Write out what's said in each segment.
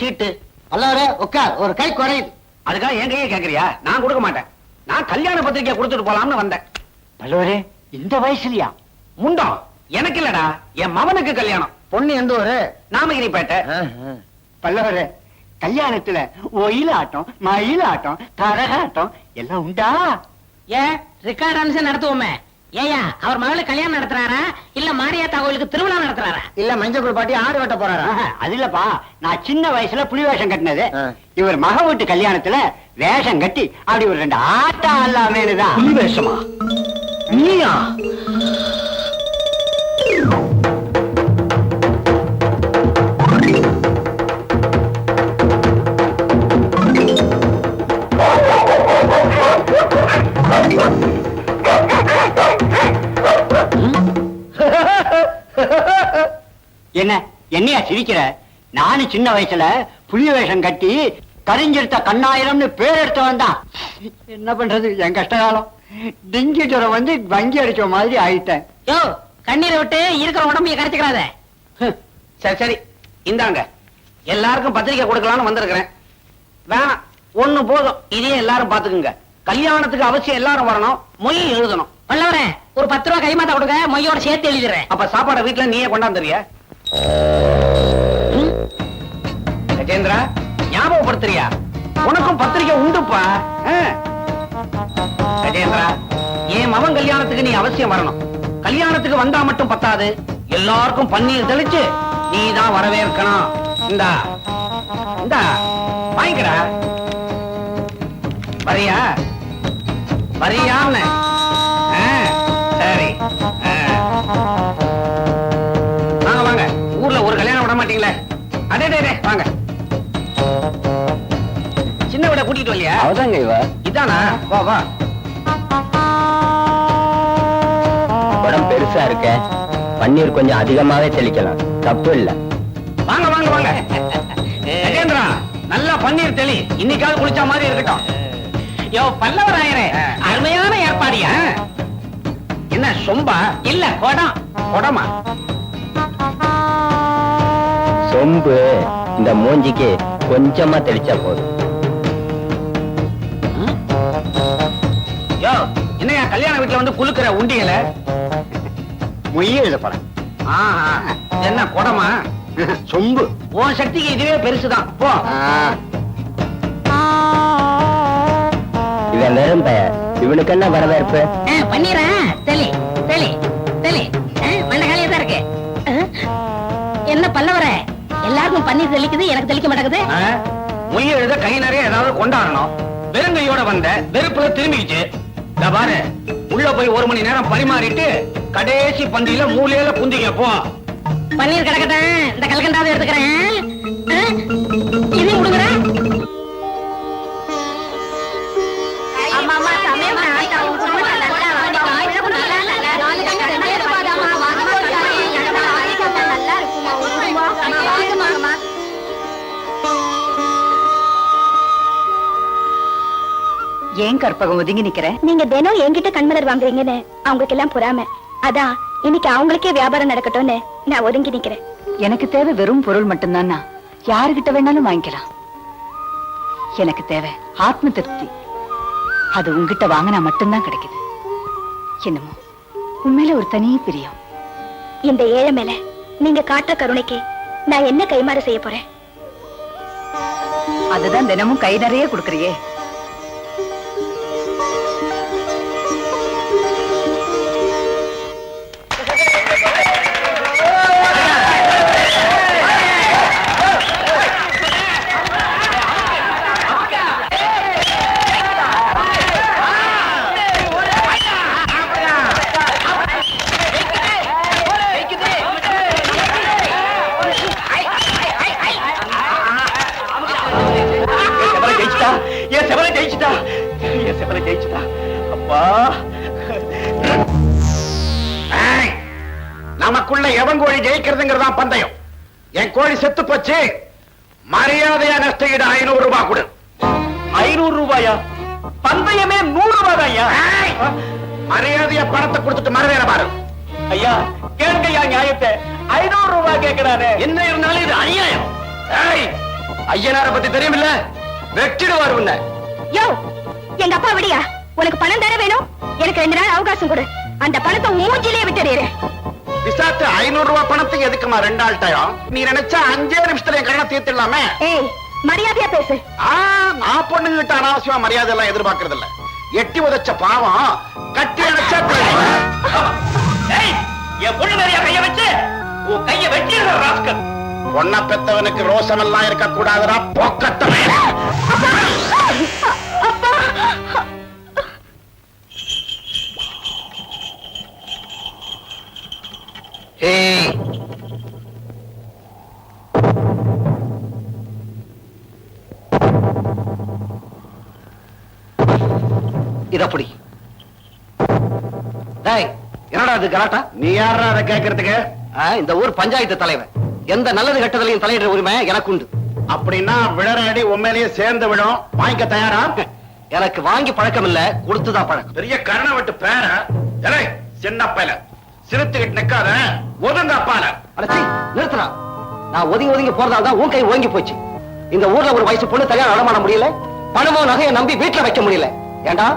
சீட்டு. பல்லவரே உட்கார், ஒரு கை குறையுது. அதுக்காக என் கையை கேக்குறியா? நான் கொடுக்க மாட்டேன். நான் கல்யாண பத்திரிக்கை கொடுத்துட்டு போலாம்னு வந்தேன். பல்லவரே, இந்த வயசுலயா? முண்டம் எனக்கு இல்லடா, என் மவனுக்கு கல்யாணம். பொண்ணு எந்த ஊரு? நாமகிரிப்பேட்டை. பல்லவரே, கல்யாணத்துல ஒயிலாட்டம், மயிலாட்டம், கரகாட்டம் எல்லாம் உண்டா? ஏன் ரெக்கார்ட் டான்ஸ் நடத்துவோமே? ஏயா அவர் மகளுக்கு கல்யாணம் நடத்துறாரா இல்ல மாரியாத்தா கோயிலுக்கு திருவிழா நடத்துறாரா? இல்ல மஞ்சள் குளிப்பாட்டி ஆடு வெட்ட போறாரா? அது இல்லப்பா, நான் சின்ன வயசுல புலி வேஷம் கட்டினது. இவர் மக வீட்டு கல்யாணத்துல வேஷம் கட்டி அப்படி ஒரு 2 ஆட்டம் அல்லாமேனுதான். புலி வேஷமா? நீயா? என்ன என்னையா சிரிக்கிற? நானும் சின்ன வயசுல புலி வேஷம் கட்டி கரிஞ்செடுத்த கண்ணாயிரம்னு பேர் எடுத்தவன் தான். என்ன பண்றது, என் கஷ்டகாலம். டெங்கி ஜுரம் வந்து வங்கி அடிச்ச மாதிரி ஆயிட்டேன். யோ, கண்ணீரை விட்டு இருக்கிற உடம்பைய கரைச்சுக்கிறாத. சரி சரி, இந்தாங்க. எல்லாருக்கும் பத்திரிக்கை கொடுக்கலாம்னு வந்திருக்கிறேன். வேணாம், ஒண்ணு போதும். இதே எல்லாரும் பாத்துக்குங்க. கல்யாணத்துக்கு அவசியம் எல்லாரும் வரணும், மொய் எழுதணும். பல்லவரே, ஒரு 10 ரூபா கைமாத்தா கொடுங்க, மொய்யோட சேர்த்து எழுதிடுறேன். அப்ப சாப்பாடு வீட்டுல நீயே கொண்டாந்துறிய? கஜேந்திரா, ஞாபகப்படுத்துறியா? உனக்கும் பத்திரிக்கை உண்டுப்பா. கஜேந்திரா, என் மவன் கல்யாணத்துக்கு நீ அவசியம் வரணும். கல்யாணத்துக்கு வந்தா மட்டும் பத்தாது, எல்லாருக்கும் பன்னீர் தெளிச்சு நீ தான் வரவேற்கணும். இந்தா இந்தா வாங்கிக்கடா. வரியா? வரியான்னு? சரி, வாங்க வாங்க. ஊர்ல ஒரு கல்யாணம் விட மாட்டீங்களே? அடே வாங்க. சின்ன விட கூட்டிட்டு வரலையா? அவதாங்க இவ. இதானா? வா வா. உடம்பு பெருசா இருக்க, பன்னீர் கொஞ்சம் அதிகமாவே தெளிக்கலாம், தப்பு இல்ல. வாங்க வாங்க வாங்க. கஜேந்திரா, நல்லா பன்னீர் தெளி, இன்னைக்காவது குளிச்ச மாதிரி இருக்கட்டும். யோ பல்லவராயரே, அருமையான ஏற்பாடியா. என்ன சொம்பா? இல்ல குடம். குடமா? சொம்பு இந்த மூஞ்சிக்கு கொஞ்சமா தெளிச்சா போதும். யோ, என்னையா கல்யாண வீட்டுல வந்து குலுக்குற உண்டியல? மொய் எழுத போறேன். என்ன குடமா? சொம்பு. உன் சக்திக்கு இதுவே பெருசுதான். போ. இவன் வெறும் பெயர், இவனுக்கு என்ன வரவேற்பு? பன்னீரா? தெளி தெளி தெளி. மண்டகாலியா தான் இருக்கு. என்ன பல்லவரே, எல்லாருக்கும் பன்னீர் தெளிக்குது, எனக்கு தெளிக்க மாட்டேங்குது. மொய் எழுத கை நிறைய ஏதாவது கொண்டாடணும். வெறுங்கையோட வந்த வெறுப்புல திரும்பிடுச்சு. பாரு, உள்ள போய் 1 மணி நேரம் பரிமாறிட்டு கடைசி பந்தியில மூலையில குந்திங்க. போ. பன்னீர் கிடக்கட்டும், இந்த கல்கண்டாவது எடுத்துக்கிறேன். இதையும் கொடுக்குறேன். ஏன் கற்பகம் ஒதுங்கி நிக்கிற? நீங்க தினம் என்கிட்ட கண்மலர் வாங்குறீங்கன்னு அவங்களுக்கு எல்லாம் பொறாம. அதான் இன்னைக்கு அவங்களுக்கே வியாபாரம் நடக்கட்டும்னு நான் ஒதுங்கி நிக்கிறேன். எனக்கு தேவை வெறும் பொருள் மட்டும்தான். யாருகிட்ட வேணாலும் வாங்கிக்கலாம். எனக்கு தேவை ஆத்ம திருப்தி. அது உங்ககிட்ட வாங்கினா மட்டும்தான் கிடைக்குது. என்னமோ உண்மையில ஒரு தனி பிரியம். இந்த ஏழை மேல நீங்க காட்டுற கருணைக்கு நான் என்ன கைமாறு செய்ய போறேன்? அதுதான் தினமும் கை நிறைய கொடுக்கறியே. நமக்குள்ள எவன் கோழி ஜெயிக்கிறதுங்கிறதா பந்தயம். என் கோழி செத்து போச்சு. மரியாதையா நஷ்டஈடு 500 ரூபாய் கொடு. 500 ரூபாயா? பந்தயமே 100 ரூபாயா? மரியாதையா பணத்தை கொடுத்துட்டு மறுவேற பாரு. ஐயா கேட்கையா நியாயத்தை. 500 ரூபாய் கேட்கிறாரு. என்ன இருந்தாலும் இது அநியாயம். ஐயனார பத்தி தெரியுமில்ல, வெட்டிடுவார் உன்னை. யோ, எங்க அப்பா விடியா? உனக்கு பணம் தானே வேணும்? எனக்கு 2 நாள் அவகாசம் கொடு. அந்த பணத்தை மூஞ்சிலே விட்டுறேன். விசாத்து 500 ரூபாய் பணத்துக்கு எதுக்குமா 2 நாள் டயம்? நீ நினைச்சா 5 நிமிஷத்துல என் கடனை தீர்த்திடலாமே. ஏய், மரியாதையா பேசு. நான் பொண்ணுகிட்ட அனாவசியமா மரியாதை எல்லாம் எதிர்பார்க்கறது இல்ல. எட்டி உதைச்ச பாவம் கட்டி அணைச்சா என் பொண்ணு நிறைய கைய வச்சு உன் கைய வெட்டிடுற ராஸ்கல். பொண்ண பெத்தவனுக்கு ரோசம் எல்லாம் இருக்க கூடாதுடா பொக்கத்தமே. இதப்படி என்னடா இது கலாட்டா? நீ யாரா அதை கேட்கறதுக்கு? இந்த ஊர் பஞ்சாயத்து தலைவர். எந்த நல்லது கெட்டதிலையும் தலையிடுற உரிமை எனக்கு உண்டு. அப்படின்னா விழற அடி உண்மையிலேயே சேர்ந்து விடும். வாங்கிக்க தயாரா? எனக்கு வாங்கி பழக்கம் இல்ல, கொடுத்துதான் பழக்கம். பெரிய கரண விட்டு பேர சின்ன பையல சிறுத்துக்கிட்டு நிக்காத, ஒதுங்க அப்பால. அடச்சி நிறுத்துறா. நான் ஒதுங்கி ஒதுங்கி போறதால தான் உன் கை ஓங்கி போச்சு. இந்த ஊர்ல ஒரு வயசு பொண்ணு தனியா நடமாட முடியல, பணமோ நகையை நம்பி வீட்டுல வைக்க முடியல. ஏண்டா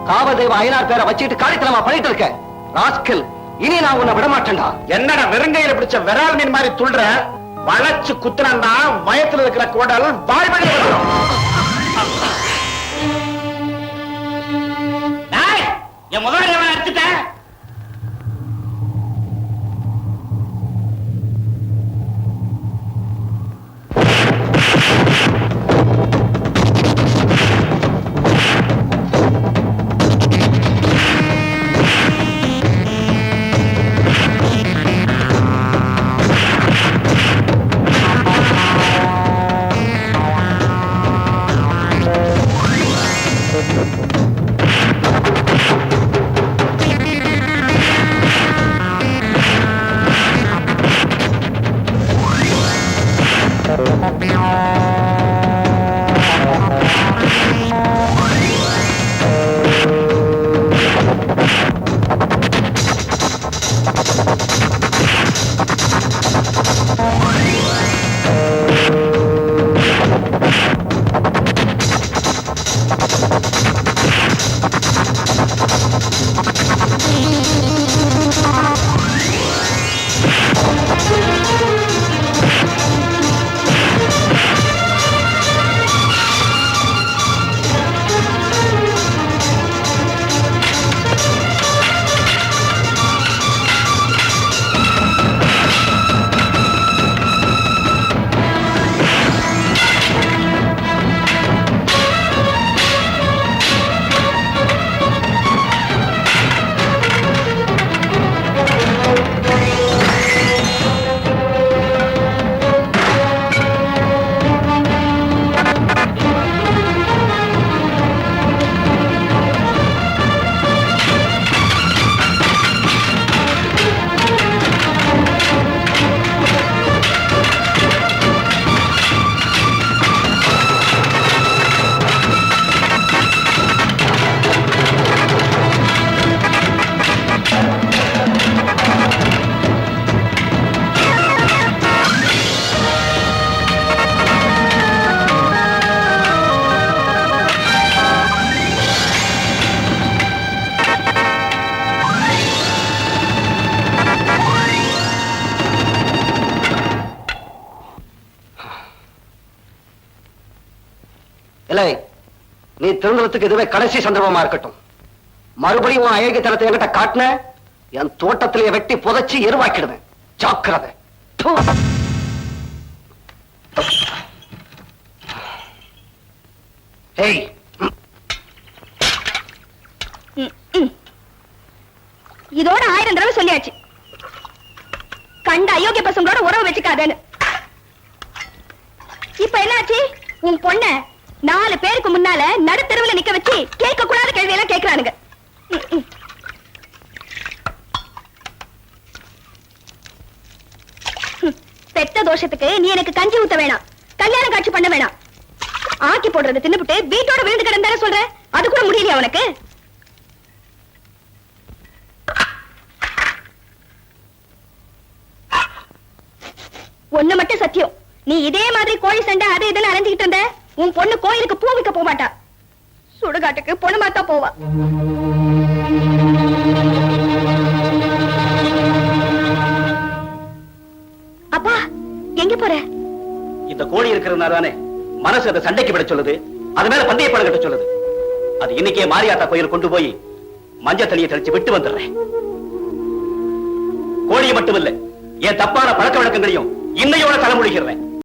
காவதேவ ஐயனார் பேரை வச்சுட்டு காரியத்தனமா பண்ணிட்டு இருக்க ராஸ்கல். இனி நான் உன்னை விட மாட்டேன்டா. என்னடா வெறுங்கையில பிடிச்ச விரால் மீன் மாதிரி துள்ற? வளைச்சு குத்துனா வயத்துல இருக்கிற கோடல் வாழ்வழி வரும். என் முதல்ல அடிச்சுட்டேன். இல்லை, நீ திருந்துறதுக்கு இதுவே கடைசி சந்தர்ப்பமா இருக்கட்டும். மறுபடியும் உன் அயோக்கியத்தனத்தை என்கிட்ட காட்டின என் தோட்டத்திலேயே வெட்டி புதைச்சி எருவாக்கிடுவேன். ஜாக்கிரதை. ஏய், இதோட 1000 தடவை சொல்லியாச்சு, கண்ட அயோக்கிய பசங்களோட உறவு வச்சுக்காதேன்னு. இப்ப என்னாச்சு? உன் பொண்ண 4 பேருக்கு முன்னால நடுத்தெருவுல நிக்க வச்சு கேட்க கூடாத கேள்வி எல்லாம் கேட்கிறானுங்க. பெத்த தோஷத்துக்கு நீ எனக்கு கஞ்சி ஊத்த வேணாம், கல்யாண காட்சி பண்ண வேணாம். ஆக்கி போடுறத தின்னுபிட்டு வீட்டோட விழுந்து கிடந்தானே சொல்ற, அது கூட முடியலையா உனக்கு? ஒண்ணு மட்டும் சத்தியம், நீ இதே மாதிரி கோழி சண்டை அது இதுன்னு அலைஞ்சுக்கிட்டு இருந்த உன் பொண்ணு கோயிலுக்கு பூ வைக்க போக மாட்டா. சுடுகாட்டுக்கு பொண்ணு மாத்தா போவா. அப்பா எங்க போற? இந்த கோழி இருக்கிறதுனால தானே மனசு அதை சண்டைக்கு விட சொல்லுது, அது மேல பந்தய படம் கட்ட சொல்லுது. அது இன்னைக்கே மாரியாத்தா கோயில் கொண்டு போய் மஞ்சள் தண்ணியை தெளிச்சு விட்டு வந்துடுறேன். கோழியை மட்டும் இல்ல, என் தப்பான பழக்க வழக்கங்களையும் இன்னையோட தலைமுடிகிறேன்.